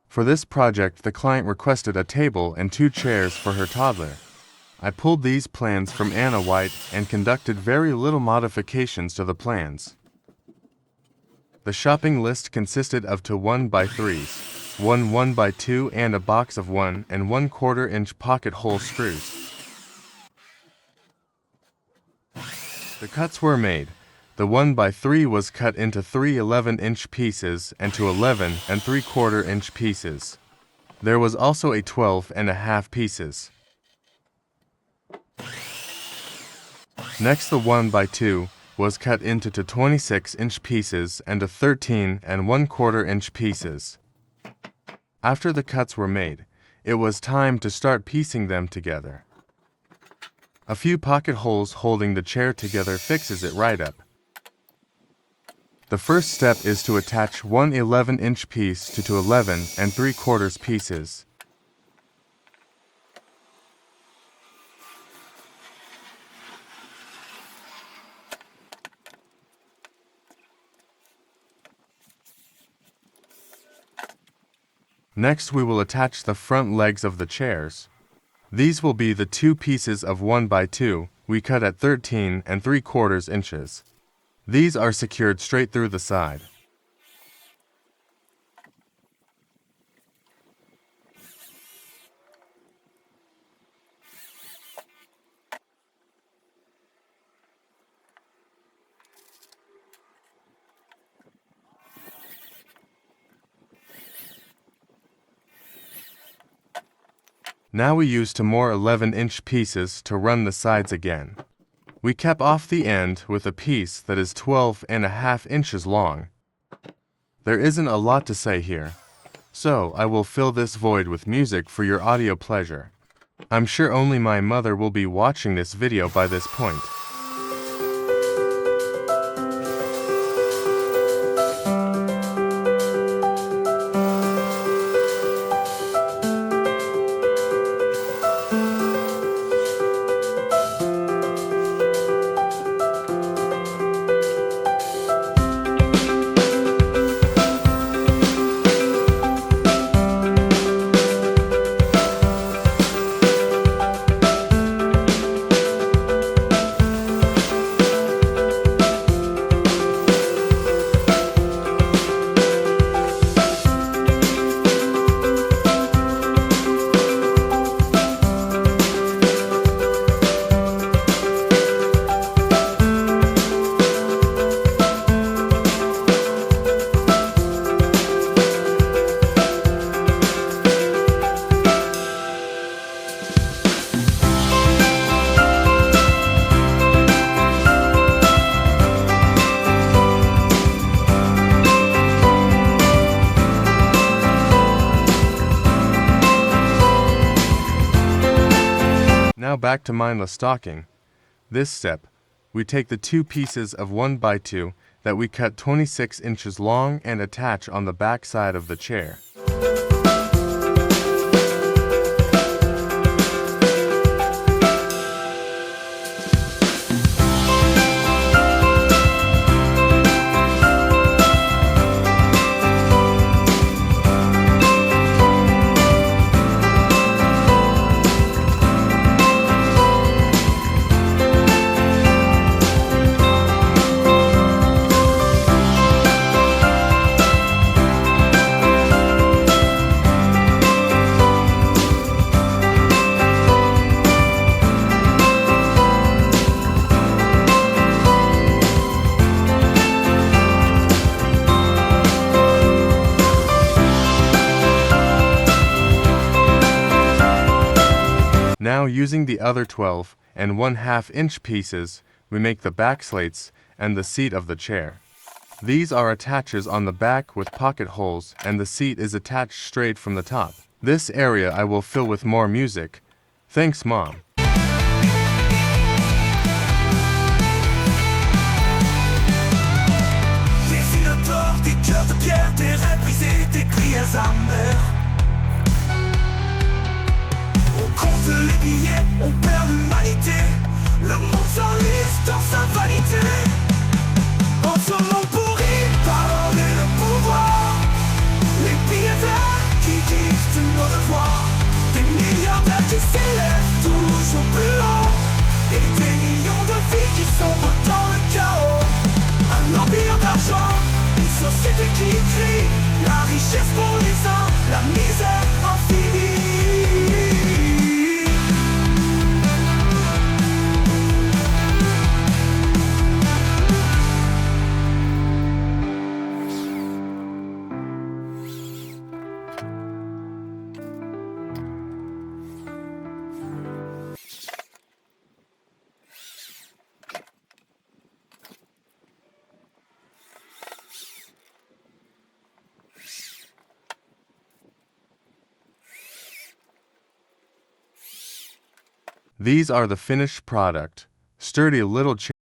For this project, the client requested a table and 2 chairs for her toddler. I pulled these plans from Anna White and conducted very little modifications to the plans. The shopping list consisted of 2 1x3s, 1 1x2 and a box of 1 1/4 inch pocket hole screws. The cuts were made. The 1x3 was cut into 3 11-inch pieces and 2 11 3/4 inch pieces. There was also a 12 1/2 pieces. Next, the 1x2 was cut into 2 26-inch pieces and 13 1/4 inch pieces. After the cuts were made, it was time to start piecing them together. A few pocket holes holding the chair together fixes it right up. The first step is to attach 1 11-inch piece to 2 11 3/4 pieces. Next, we will attach the front legs of the chairs. These will be the 2 pieces of 1x2 we cut at 13 3/4 inches. These are secured straight through the side. Now we use 2 more 11-inch pieces to run the sides again. We cap off the end with a piece that is 12 1/2 inches long. There isn't a lot to say here, so I will fill this void with music for your audio pleasure. I'm sure only my mother will be watching this video by this point. Now back to mindless talking. This step, we take the 2 pieces of 1x2 that we cut 26 inches long and attach on the back side of the chair. Now, using the other 12 1/2 inch pieces, we make the back slates and the seat of the chair. These are attaches on the back with pocket holes, and the seat is attached straight from the top. This area I will fill with more music. Thanks, Mom. Des cœurs de pierre, des rêves brisés, des cris Alzheimer. On compte les billets, on perd l'humanité. Le monde s'enlise dans sa vanité. En ce monde pourri, par l'ordre et le pouvoir. Les billets verts qui richesse pour les uns, la misère infinie. These are the finished product. Sturdy little chairs.